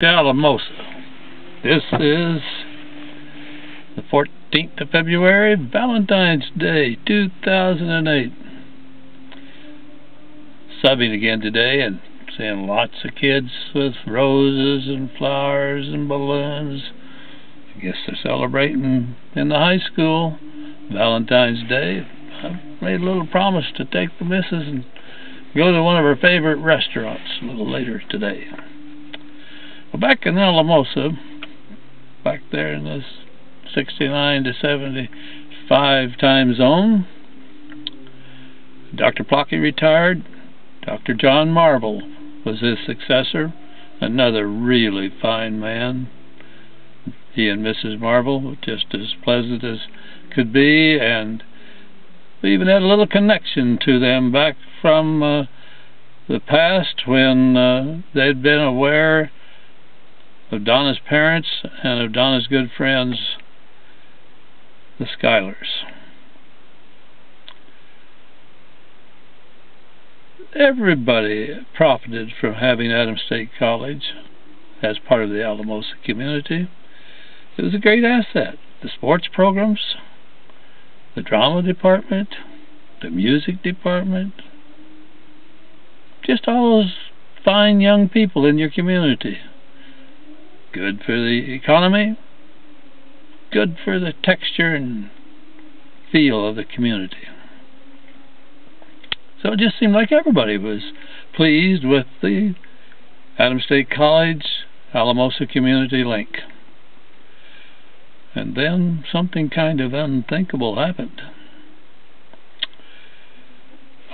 Alamosa. This is the 14th of February, Valentine's Day, 2008. Subbing again today and seeing lots of kids with roses and flowers and balloons. I guess they're celebrating in the high school Valentine's Day. I made a little promise to take the missus and go to one of her favorite restaurants a little later today. Well, back in Alamosa, back there in this 69 to 75 time zone, Dr. Plocky retired. Dr. John Marble was his successor, another really fine man. He and Mrs. Marble were just as pleasant as could be, and we even had a little connection to them back from the past when they'd been aware of Donna's parents and of Donna's good friends, the Schuyler's. Everybody profited from having Adams State College as part of the Alamosa community. It was a great asset. The sports programs, the drama department, the music department, just all those fine young people in your community. Good for the economy, good for the texture and feel of the community. So it just seemed like everybody was pleased with the Adams State College Alamosa Community Link. And then something kind of unthinkable happened.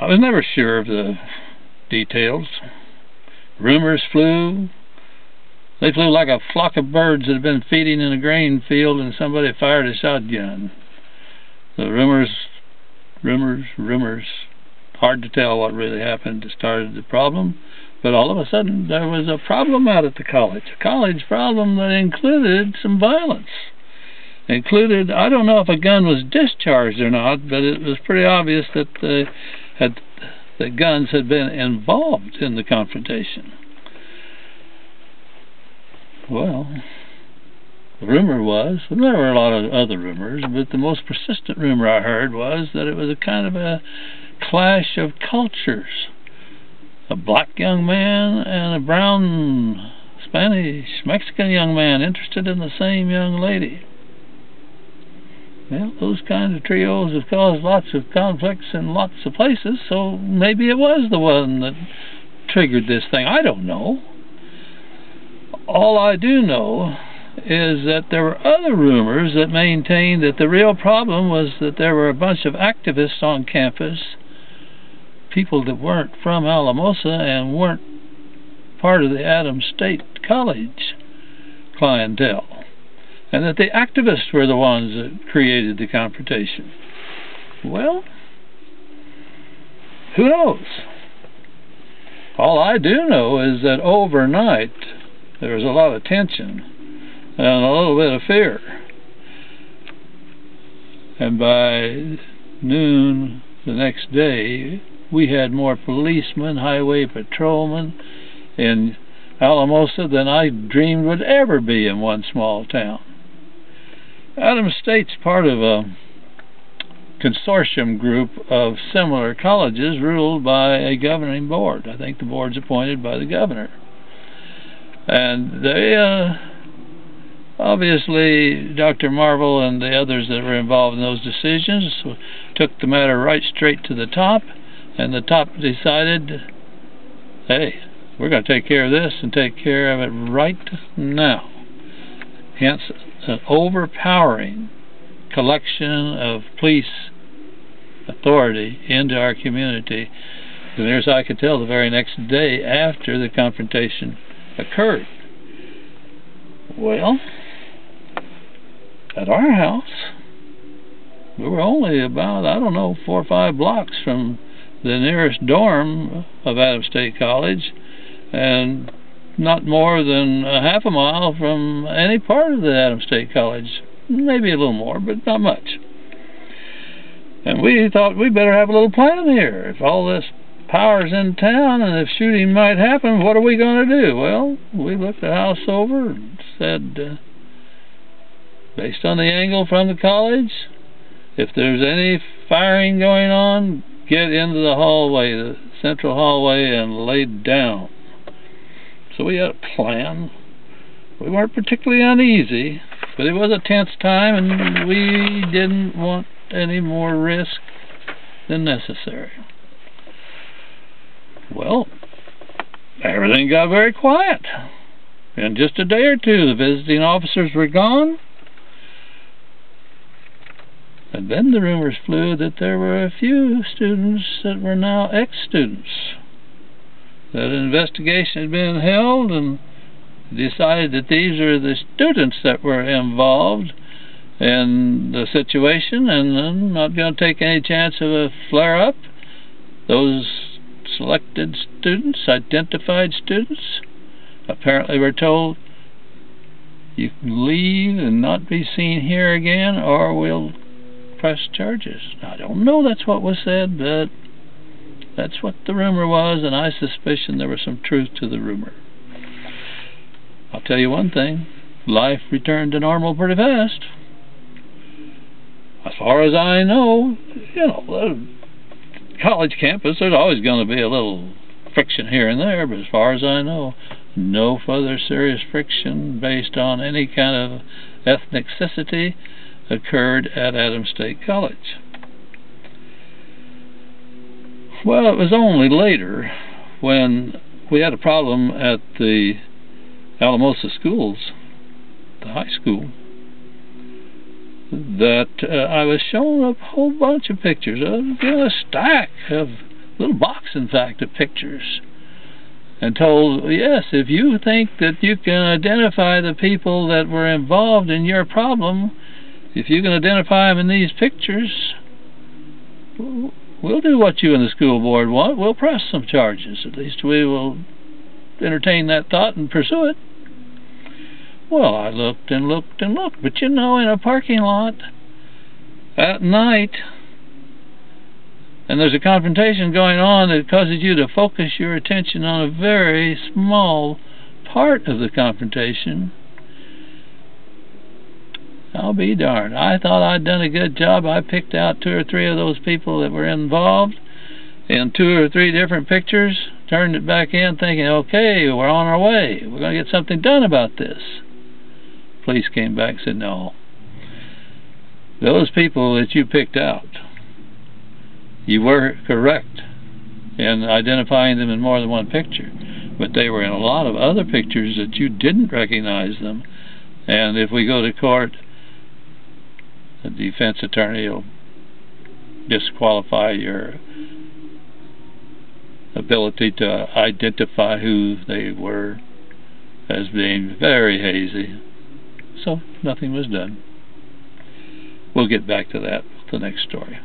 I was never sure of the details. Rumors flew. They flew like a flock of birds that had been feeding in a grain field and somebody fired a shotgun. The rumors. Hard to tell what really happened that started the problem, but all of a sudden there was a problem out at the college. A college problem that included some violence. Included, I don't know if a gun was discharged or not, but it was pretty obvious that the guns had been involved in the confrontation. Well, the rumor was, well, there were a lot of other rumors, but the most persistent rumor I heard was that it was a kind of a clash of cultures. A black young man and a brown, Spanish, Mexican young man interested in the same young lady. Well, those kinds of trios have caused lots of conflicts in lots of places, so maybe it was the one that triggered this thing. I don't know. All I do know is that there were other rumors that maintained that the real problem was that there were a bunch of activists on campus, people that weren't from Alamosa and weren't part of the Adams State College clientele, and that the activists were the ones that created the confrontation. Well, who knows? All I do know is that overnight there was a lot of tension and a little bit of fear. And by noon the next day, we had more policemen, highway patrolmen in Alamosa than I dreamed would ever be in one small town. Adams State's part of a consortium group of similar colleges ruled by a governing board. I think the board's appointed by the governor. And they, obviously, Dr. Marble and the others that were involved in those decisions took the matter right straight to the top, and the top decided, hey, we're going to take care of this and take care of it right now. Hence, an overpowering collection of police authority into our community, and as I could tell, the very next day after the confrontation occurred. Well, at our house, we were only about, I don't know, 4 or 5 blocks from the nearest dorm of Adams State College, and not more than a half a mile from any part of the Adams State College. Maybe a little more, but not much. And we thought we'd better have a little plan here. If all this power's in town, and if shooting might happen, what are we going to do? Well, we looked the house over and said, based on the angle from the college, if there's any firing going on, get into the hallway, the central hallway, and lay down. So we had a plan. We weren't particularly uneasy, but it was a tense time, and we didn't want any more risk than necessary. Well, everything got very quiet. In just a day or two, the visiting officers were gone. And then the rumors flew that there were a few students that were now ex-students. That an investigation had been held and decided that these are the students that were involved in the situation, and I'm not going to take any chance of a flare-up. Those selected students, identified students, apparently were told, you can leave and not be seen here again, or we'll press charges. I don't know that's what was said, but that's what the rumor was, and I suspicion there was some truth to the rumor. I'll tell you one thing, life returned to normal pretty fast. As far as I know, college campus, there's always going to be a little friction here and there, but as far as I know, no further serious friction based on any kind of ethnicity occurred at Adams State College. Well, it was only later, when we had a problem at the Alamosa schools, the high school, that I was shown a whole bunch of pictures, a stack of, little box in fact, of pictures, and told, yes, if you think that you can identify the people that were involved in your problem, if you can identify them in these pictures, we'll do what you and the school board want. We'll press some charges. At least we will entertain that thought and pursue it. Well, I looked and looked and looked, but in a parking lot at night, and there's a confrontation going on that causes you to focus your attention on a very small part of the confrontation, I'll be darned. I thought I'd done a good job. I picked out 2 or 3 of those people that were involved in 2 or 3 different pictures, turned it back in thinking, okay, we're on our way. We're going to get something done about this. Police came back and said, no. Those people that you picked out, you were correct in identifying them in more than one picture, but they were in a lot of other pictures that you didn't recognize them, and if we go to court, the defense attorney will disqualify your ability to identify who they were as being very hazy. So nothing was done. We'll get back to that with the next story.